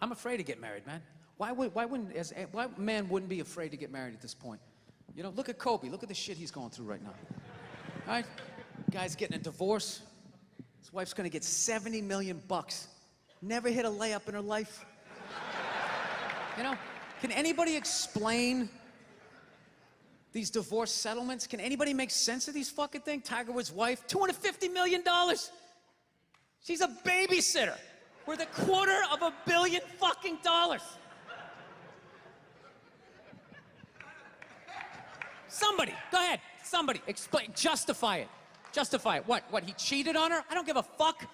I'm afraid to get married, man. Why man wouldn't be afraid to get married at this point? You know, look at Kobe. Look at the shit he's going through right now. All right? Guy's getting a divorce. His wife's gonna get $70 million. Never hit a layup in her life. You know, can anybody explain these divorce settlements? Can anybody make sense of these fucking things? Tiger Woods' wife, $250 million. She's a babysitter worth $250 million fucking dollars. Somebody, go ahead, somebody, explain, justify it. Justify it. What, he cheated on her? I don't give a fuck.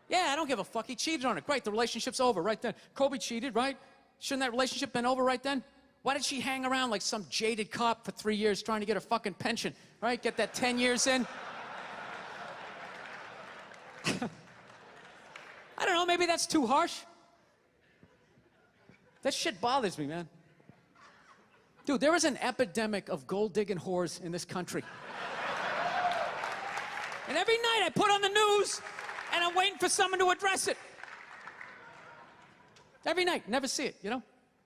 Yeah, I don't give a fuck. He cheated on her. Great, the relationship's over right then. Kobe cheated, right? Shouldn't that relationship been over right then? Why did she hang around like some jaded cop for 3 years trying to get her fucking pension, right? Get that 10 years in? I don't know, maybe that's too harsh. That shit bothers me, man. Dude, there is an epidemic of gold-digging whores in this country. And every night I put on the news, and I'm waiting for someone to address it. Every night, never see it, you know?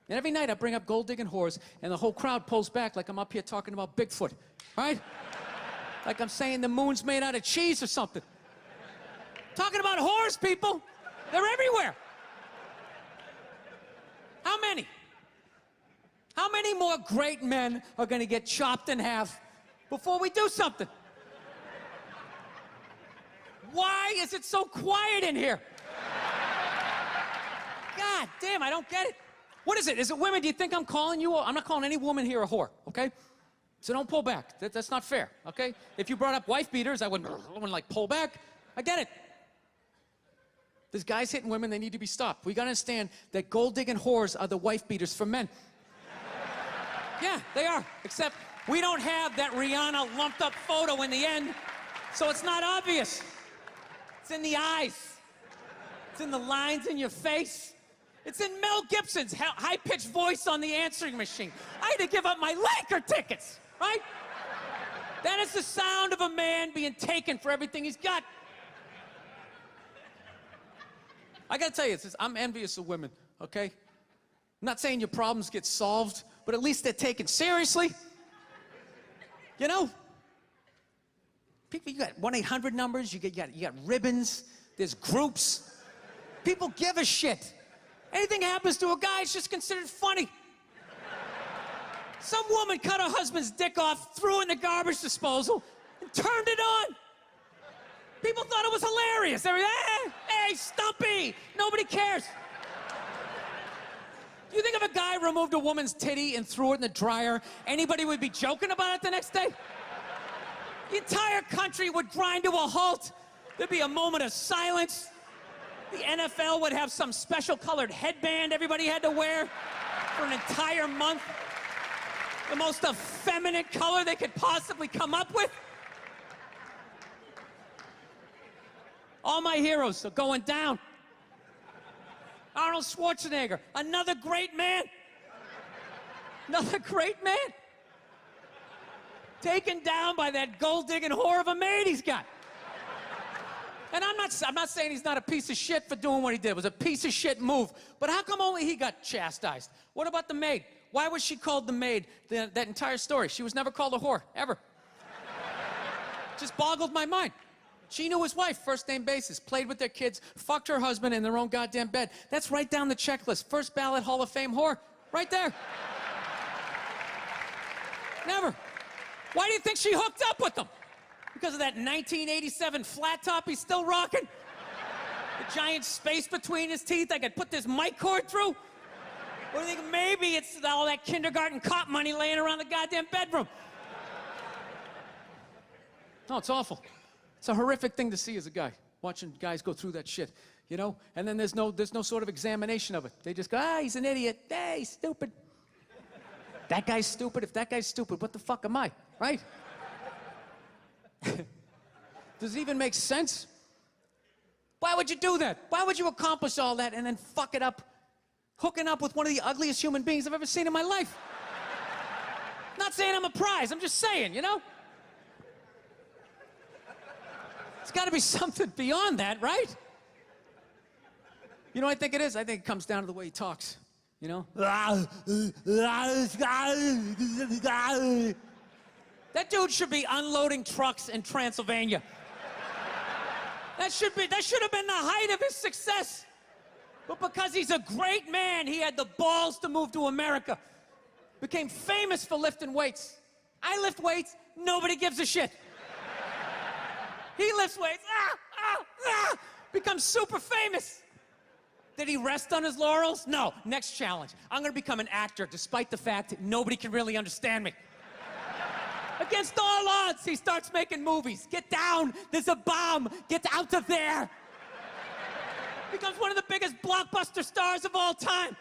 And every night I bring up gold-digging whores, and the whole crowd pulls back like I'm up here talking about Bigfoot, right? Like I'm saying the moon's made out of cheese or something. Talking about whores, people. They're everywhere. How many? How many more great men are gonna get chopped in half before we do something? Why is it so quiet in here? God damn, I don't get it. What is it? Is it women? Do you think I'm calling you? I'm not calling any woman here a whore, okay? So don't pull back. That's not fair, okay? If you brought up wife beaters, I wouldn't like pull back. I get it. There's guys hitting women, they need to be stopped. We gotta understand that gold-digging whores are the wife beaters for men. Yeah, they are. Except we don't have that Rihanna lumped up photo in the end, so it's not obvious. It's in the eyes. It's in the lines in your face. It's in Mel Gibson's high-pitched voice on the answering machine. I had to give up my Laker tickets, right? That is the sound of a man being taken for everything he's got. I gotta tell you, I'm envious of women, okay? I'm not saying your problems get solved, but at least they're taken seriously. You know? People, you got 1-800 numbers, you got ribbons, there's groups. People give a shit. Anything happens to a guy, it's just considered funny. Some woman cut her husband's dick off, threw it in the garbage disposal, and turned it on. People thought it was hilarious. They were, hey, Stumpy! Nobody cares. Do you think if a guy removed a woman's titty and threw it in the dryer, anybody would be joking about it the next day? The entire country would grind to a halt. There'd be a moment of silence. The NFL would have some special colored headband everybody had to wear for an entire month. The most effeminate color they could possibly come up with. All my heroes are going down. Arnold Schwarzenegger, another great man. Another great man. Taken down by that gold-digging whore of a maid he's got. And I'm not saying he's not a piece of shit for doing what he did. It was a piece of shit move. But how come only he got chastised? What about the maid? Why was she called the maid that entire story? She was never called a whore, ever. Just boggled my mind. She knew his wife, first name basis, played with their kids, fucked her husband in their own goddamn bed. That's right down the checklist. First ballot Hall of Fame whore, right there. Never. Why do you think she hooked up with him? Because of that 1987 flat top he's still rocking? The giant space between his teeth I could put this mic cord through? Or do you think maybe it's all that kindergarten cop money laying around the goddamn bedroom? No, it's awful. It's a horrific thing to see as a guy, watching guys go through that shit, you know? And then there's no sort of examination of it. They just go, he's an idiot. Hey, he's stupid. That guy's stupid. If that guy's stupid, what the fuck am I, right? Does it even make sense? Why would you do that? Why would you accomplish all that and then fuck it up, hooking up with one of the ugliest human beings I've ever seen in my life? Not saying I'm a prize, I'm just saying, you know? It's got to be something beyond that, right? You know what I think it is? I think it comes down to the way he talks, you know? That dude should be unloading trucks in Transylvania. That should have been the height of his success. But because he's a great man, he had the balls to move to America. Became famous for lifting weights. I lift weights, nobody gives a shit. He lifts weights, becomes super famous. Did he rest on his laurels? No. Next challenge. I'm gonna become an actor despite the fact that nobody can really understand me. Against all odds, he starts making movies. Get down, there's a bomb, get out of there. Becomes one of the biggest blockbuster stars of all time.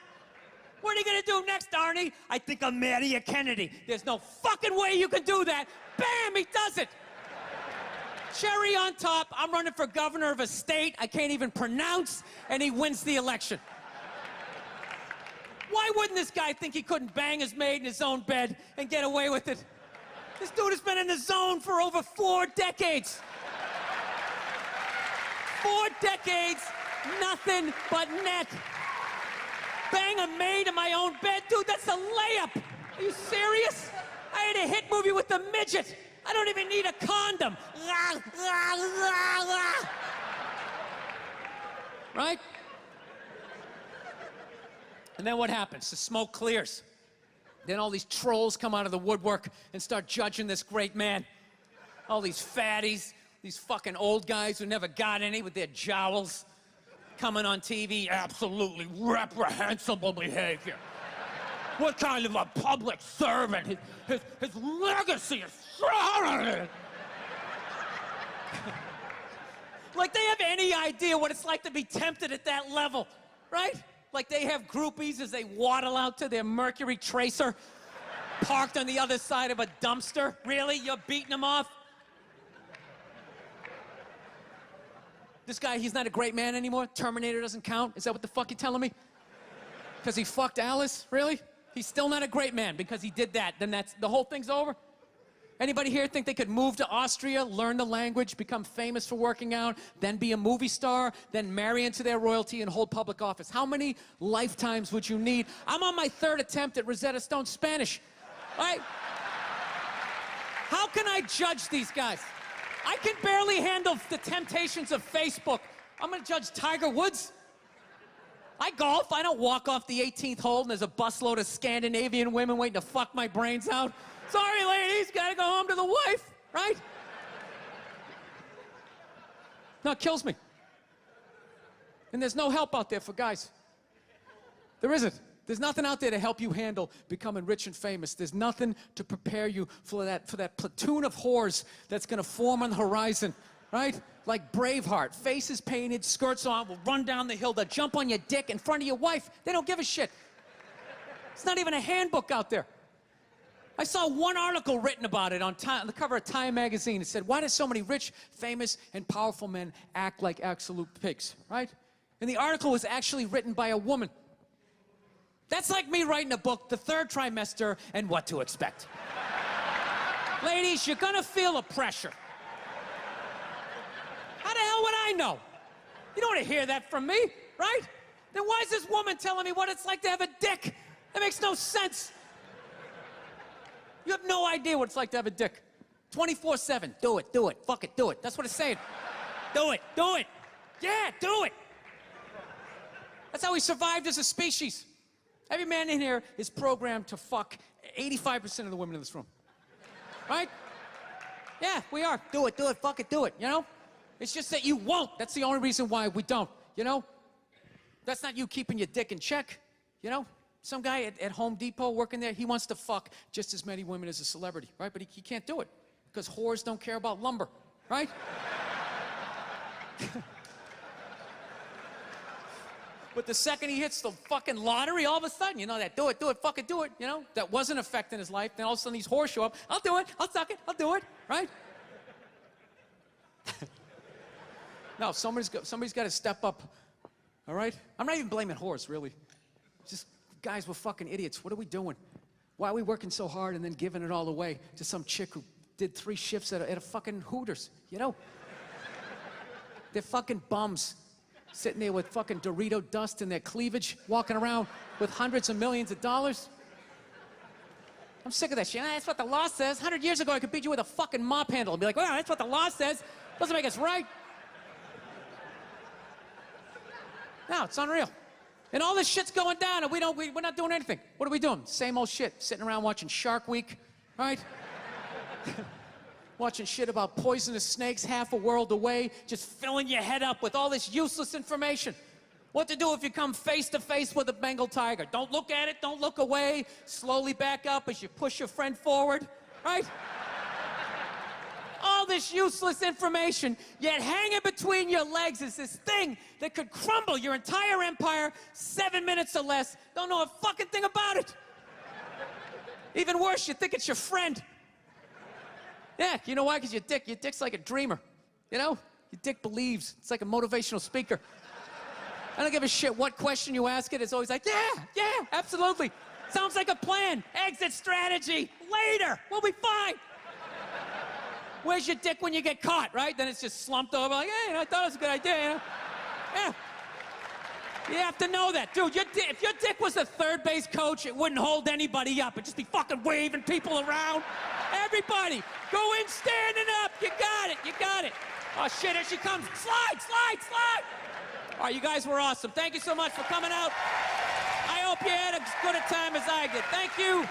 What are you gonna do next, Arnie? I think I'll marry a Kennedy. There's no fucking way you can do that. Bam, he does it. Cherry on top, I'm running for governor of a state I can't even pronounce, and he wins the election. Why wouldn't this guy think he couldn't bang his maid in his own bed and get away with it? This dude has been in the zone for over 4 decades. 4 decades, nothing but net. Bang a maid in my own bed? Dude, that's a layup. Are you serious? I had a hit movie with the midget. I don't even need a condom. Right? And then what happens? The smoke clears. Then all these trolls come out of the woodwork and start judging this great man. All these fatties, these fucking old guys who never got any with their jowls coming on TV. Absolutely reprehensible behavior. What kind of a public servant? His legacy is shrouded. Like they have any idea what it's like to be tempted at that level, right? Like they have groupies as they waddle out to their Mercury Tracer parked on the other side of a dumpster. Really? You're beating them off? This guy, he's not a great man anymore? Terminator doesn't count? Is that what the fuck you're telling me? Because he fucked Alice? Really? He's still not a great man because he did that. Then that's, the whole thing's over? Anybody here think they could move to Austria, learn the language, become famous for working out, then be a movie star, then marry into their royalty and hold public office? How many lifetimes would you need? I'm on my 3rd attempt at Rosetta Stone Spanish. All right? How can I judge these guys? I can barely handle the temptations of Facebook. I'm gonna judge Tiger Woods? I golf, I don't walk off the 18th hole and there's a busload of Scandinavian women waiting to fuck my brains out. Sorry, ladies, gotta go home to the wife, right? No, it kills me. And there's no help out there for guys. There isn't. There's nothing out there to help you handle becoming rich and famous. There's nothing to prepare you for that platoon of whores that's gonna form on the horizon, right? Like Braveheart, faces painted, skirts on, will run down the hill, they'll jump on your dick in front of your wife. They don't give a shit. It's not even a handbook out there. I saw one article written about it on the cover of Time magazine. It said, why do so many rich, famous, and powerful men act like absolute pigs, right? And the article was actually written by a woman. That's like me writing a book, The 3rd Trimester and What to Expect. Ladies, you're gonna feel a pressure. How the hell would I know? You don't want to hear that from me, right? Then why is this woman telling me what it's like to have a dick? That makes no sense. You have no idea what it's like to have a dick. 24/7, do it, fuck it, do it. That's what it's saying. Do it. Yeah, do it. That's how we survived as a species. Every man in here is programmed to fuck 85% of the women in this room. Right? Yeah, we are. Do it, fuck it, do it, you know? It's just that you won't. That's the only reason why we don't, you know? That's not you keeping your dick in check, you know? Some guy at Home Depot working there, he wants to fuck just as many women as a celebrity, right? But he can't do it because whores don't care about lumber, right? But the second he hits the fucking lottery, all of a sudden, you know, that do it, fucking do it, you know? That wasn't affecting his life. Then all of a sudden these whores show up. I'll do it, I'll suck it, I'll do it, right? No, somebody's got to step up, all right? I'm not even blaming whores, really. Just guys, we're fucking idiots. What are we doing? Why are we working so hard and then giving it all away to some chick who did 3 shifts at a fucking Hooters, you know? They're fucking bums. Sitting there with fucking Dorito dust in their cleavage, walking around with hundreds of millions of dollars. I'm sick of that shit. That's what the law says. 100 years ago, I could beat you with a fucking mop handle and be like, well, that's what the law says. Doesn't make us right. No, it's unreal. And all this shit's going down, and we're not doing anything. What are we doing? Same old shit. Sitting around watching Shark Week, right? Watching shit about poisonous snakes half a world away, just filling your head up with all this useless information. What to do if you come face to face with a Bengal tiger? Don't look at it, don't look away. Slowly back up as you push your friend forward, right? All this useless information, yet hanging between your legs is this thing that could crumble your entire empire 7 minutes or less. Don't know a fucking thing about it. Even worse, you think it's your friend. Yeah, you know why? Because your dick's like a dreamer, you know? Your dick believes. It's like a motivational speaker. I don't give a shit what question you ask it. It's always like, yeah, absolutely. Sounds like a plan. Exit strategy. Later. We'll be fine. Where's your dick when you get caught, right? Then it's just slumped over like, hey, I thought it was a good idea, you know? Yeah. You have to know that. Dude, if your dick was a third base coach, it wouldn't hold anybody up. It'd just be fucking waving people around. Everybody, go in standing up. You got it. Oh, shit, here she comes. Slide. All right, you guys were awesome. Thank you so much for coming out. I hope you had as good a time as I did. Thank you.